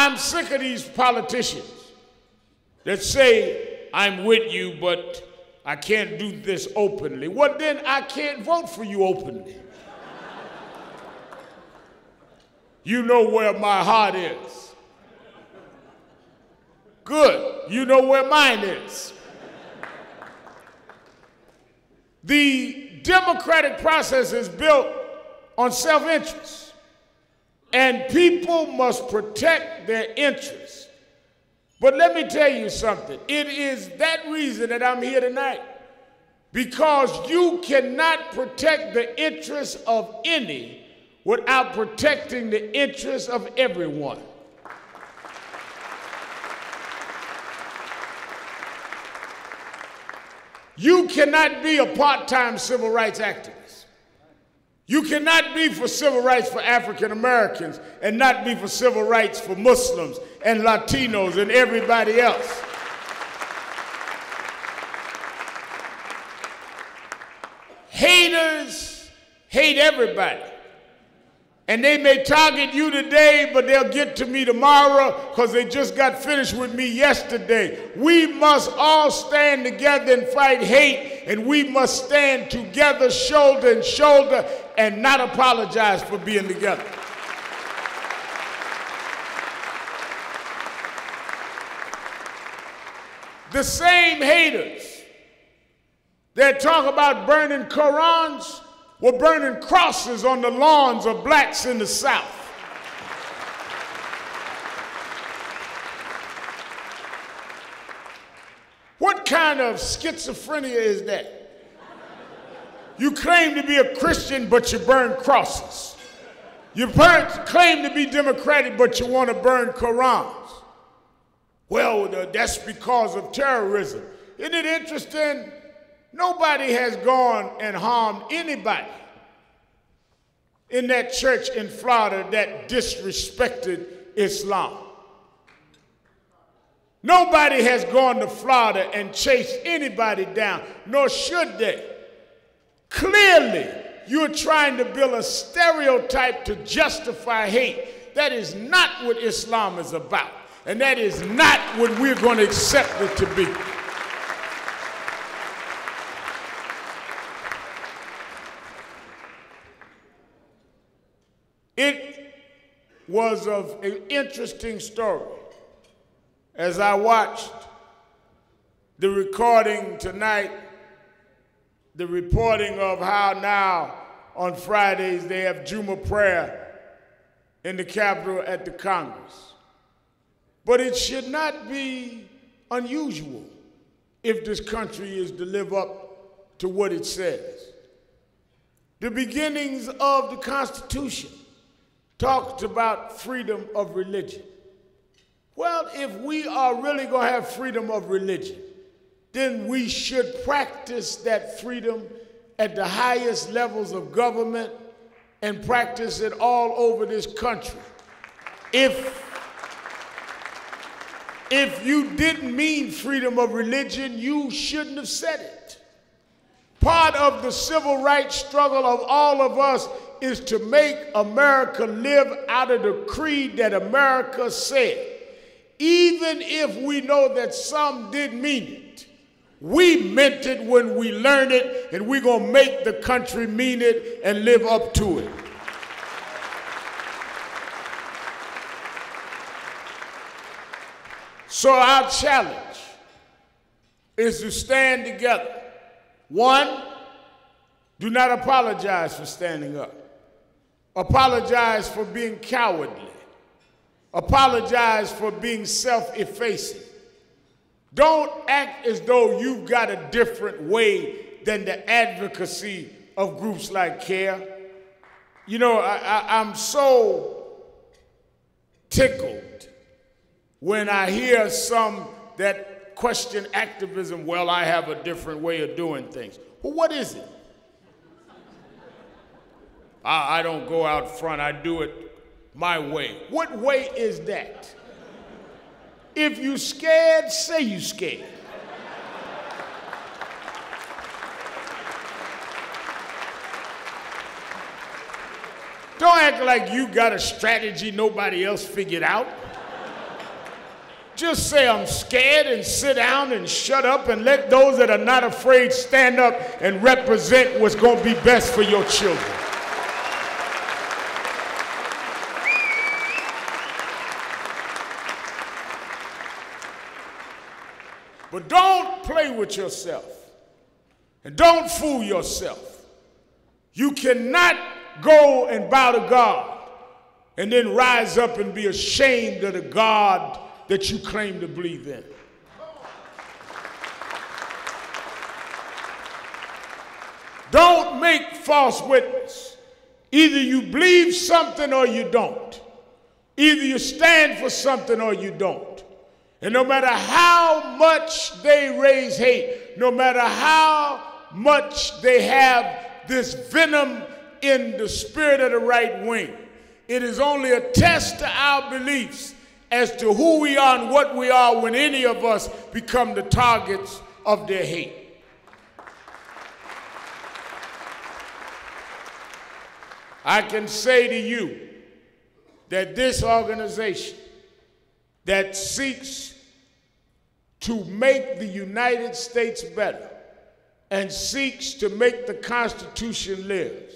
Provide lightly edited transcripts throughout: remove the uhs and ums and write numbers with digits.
I'm sick of these politicians that say, I'm with you, but I can't do this openly. Well, then I can't vote for you openly. You know where my heart is. Good. You know where mine is. The democratic process is built on self-interest, and people must protect their interests. But let me tell you something. It is that reason that I'm here tonight, because you cannot protect the interests of any without protecting the interests of everyone. You cannot be a part-time civil rights activist. You cannot be for civil rights for African Americans and not be for civil rights for Muslims and Latinos and everybody else. Haters hate everybody. And they may target you today, but they'll get to me tomorrow because they just got finished with me yesterday. We must all stand together and fight hate, and we must stand together shoulder to shoulder and not apologize for being together. The same haters that talk about burning Qurans were burning crosses on the lawns of blacks in the South. What kind of schizophrenia is that? You claim to be a Christian, but you burn crosses. You claim to be democratic, but you want to burn Qurans. Well, that's because of terrorism. Isn't it interesting? Nobody has gone and harmed anybody in that church in Florida that disrespected Islam. Nobody has gone to Florida and chased anybody down, nor should they. Clearly, you're trying to build a stereotype to justify hate. That is not what Islam is about, and that is not what we're going to accept it to be. It was of an interesting story as I watched the recording tonight, the reporting of how now on Fridays they have Jumu'ah prayer in the Capitol at the Congress. But it should not be unusual if this country is to live up to what it says. The beginnings of the Constitution talked about freedom of religion. Well, if we are really going to have freedom of religion, then we should practice that freedom at the highest levels of government and practice it all over this country. If you didn't mean freedom of religion, you shouldn't have said it. Part of the civil rights struggle of all of us is to make America live out of the creed that America said. Even if we know that some didn't mean it, we meant it when we learned it, and we're going to make the country mean it and live up to it. So our challenge is to stand together. One, do not apologize for standing up. Apologize for being cowardly. Apologize for being self-effacing. Don't act as though you've got a different way than the advocacy of groups like CAIR. You know, I'm so tickled when I hear some that question activism. Well, I have a different way of doing things. Well, what is it? I don't go out front, I do it my way. What way is that? If you scared, say you scared. Don't act like you got a strategy nobody else figured out. just say I'm scared and sit down and shut up and let those that are not afraid stand up and represent what's going to be best for your children. But don't play with yourself and don't fool yourself. You cannot go and bow to God and then rise up and be ashamed of the God that you claim to believe in. Don't make false witness. Either you believe something or you don't. Either you stand for something or you don't. And no matter how much they raise hate, no matter how much they have this venom in the spirit of the right wing, it is only a test to our beliefs as to who we are and what we are when any of us become the targets of their hate. I can say to you that this organization that seeks to make the United States better and seeks to make the Constitution live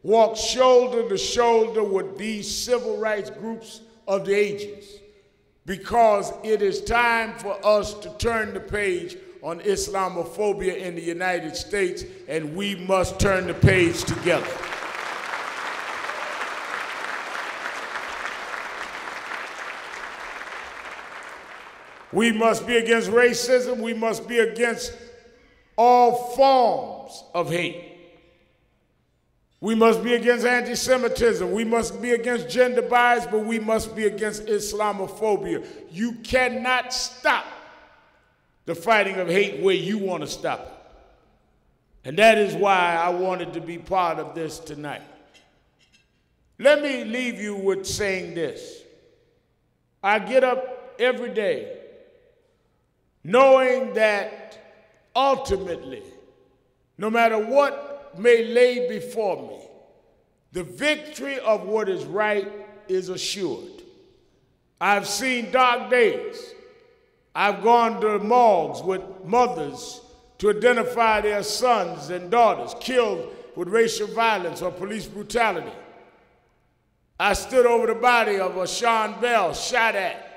walks shoulder to shoulder with these civil rights groups of the ages, because it is time for us to turn the page on Islamophobia in the United States, and we must turn the page together. We must be against racism. We must be against all forms of hate. We must be against anti-Semitism. We must be against gender bias, but we must be against Islamophobia. You cannot stop the fighting of hate where you want to stop it. And that is why I wanted to be part of this tonight. Let me leave you with saying this. I get up every day knowing that ultimately, no matter what may lay before me, the victory of what is right is assured. I've seen dark days. I've gone to morgues with mothers to identify their sons and daughters killed with racial violence or police brutality. I stood over the body of a Sean Bell shot at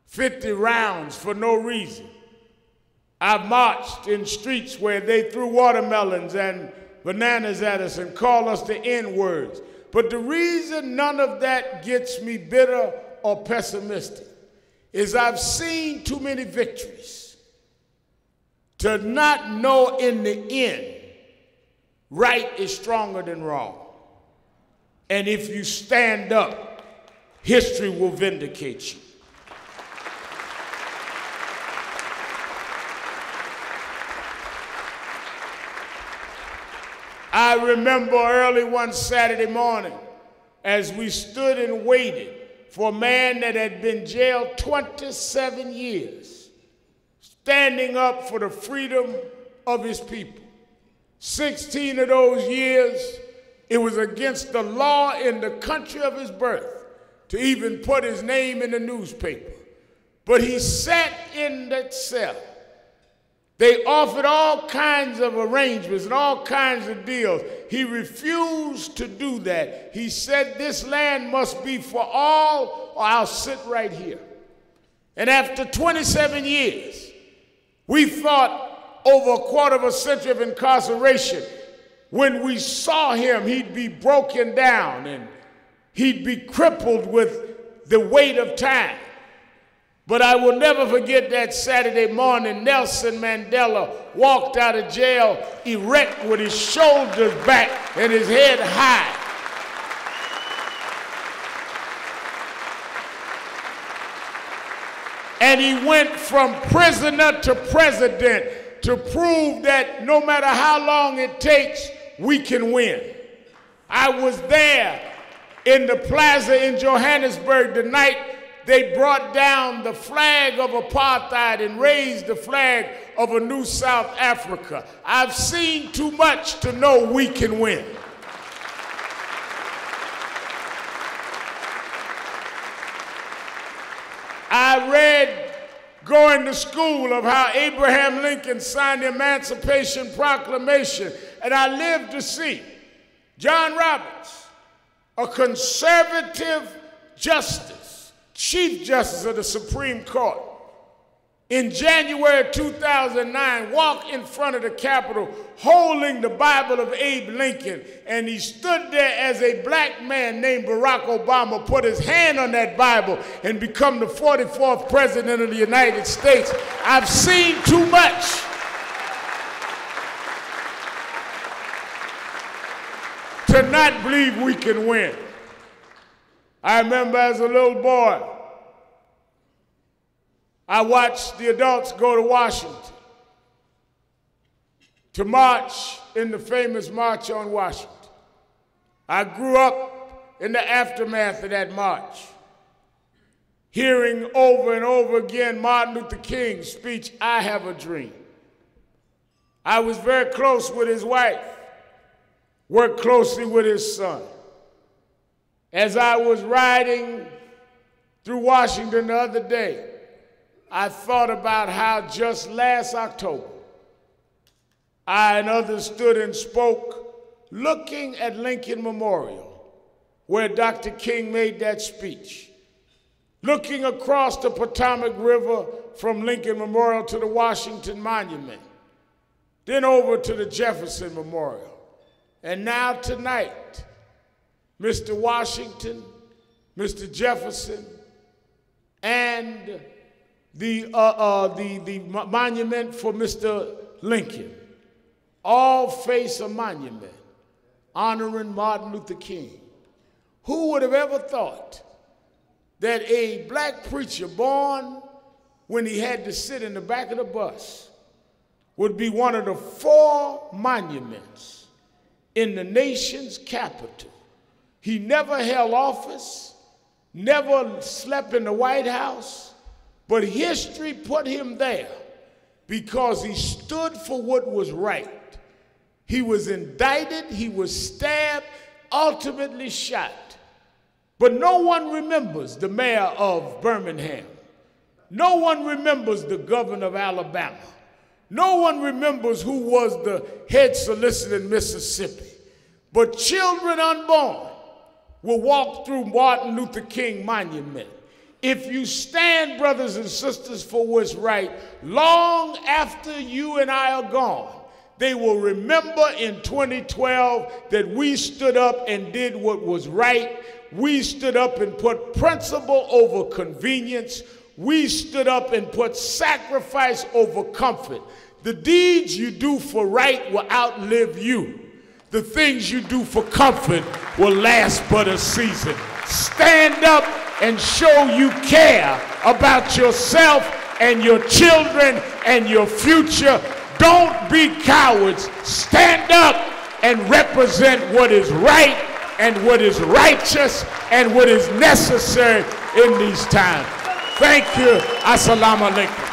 50 rounds for no reason. I've marched in streets where they threw watermelons and bananas at us and called us the N-words. But the reason none of that gets me bitter or pessimistic is I've seen too many victories to not know in the end right is stronger than wrong. And if you stand up, history will vindicate you. I remember early one Saturday morning as we stood and waited for a man that had been jailed 27 years, standing up for the freedom of his people. 16 of those years, it was against the law in the country of his birth to even put his name in the newspaper. But he sat in that cell. They offered all kinds of arrangements and all kinds of deals. He refused to do that. He said, this land must be for all, or I'll sit right here. And after 27 years, we thought over a quarter of a century of incarceration, when we saw him, he'd be broken down and he'd be crippled with the weight of time. But I will never forget that Saturday morning, Nelson Mandela walked out of jail erect with his shoulders back and his head high. And he went from prisoner to president to prove that no matter how long it takes, we can win. I was there in the plaza in Johannesburg the night they brought down the flag of apartheid and raised the flag of a new South Africa. I've seen too much to know we can win. I I read going to school of how Abraham Lincoln signed the Emancipation Proclamation, and I lived to see John Roberts, a conservative justice, Chief Justice of the Supreme Court, in January 2009, walk in front of the Capitol holding the Bible of Abe Lincoln, and he stood there as a black man named Barack Obama put his hand on that Bible and become the 44th President of the United States. I've seen too much to not believe we can win. I remember as a little boy, I watched the adults go to Washington to march in the famous March on Washington. I grew up in the aftermath of that march, hearing over and over again Martin Luther King's speech, "I Have a Dream." I was very close with his wife, worked closely with his son. As I was riding through Washington the other day, I thought about how just last October, I and others stood and spoke looking at Lincoln Memorial, where Dr. King made that speech, looking across the Potomac River from Lincoln Memorial to the Washington Monument, then over to the Jefferson Memorial. And now tonight, Mr. Washington, Mr. Jefferson, and the monument for Mr. Lincoln all face a monument honoring Martin Luther King. Who would have ever thought that a black preacher born when he had to sit in the back of the bus would be one of the 4 monuments in the nation's capital? He never held office, never slept in the White House, but history put him there because he stood for what was right. He was indicted, he was stabbed, ultimately shot. But no one remembers the mayor of Birmingham. No one remembers the governor of Alabama. No one remembers who was the head solicitor in Mississippi. But children unborn will walk through Martin Luther King Monument. If you stand, brothers and sisters, for what's right, long after you and I are gone, they will remember in 2012 that we stood up and did what was right. We stood up and put principle over convenience. We stood up and put sacrifice over comfort. The deeds you do for right will outlive you. The things you do for comfort will last but a season. Stand up and show you care about yourself and your children and your future. Don't be cowards. Stand up and represent what is right and what is righteous and what is necessary in these times. Thank you. Assalamu alaikum.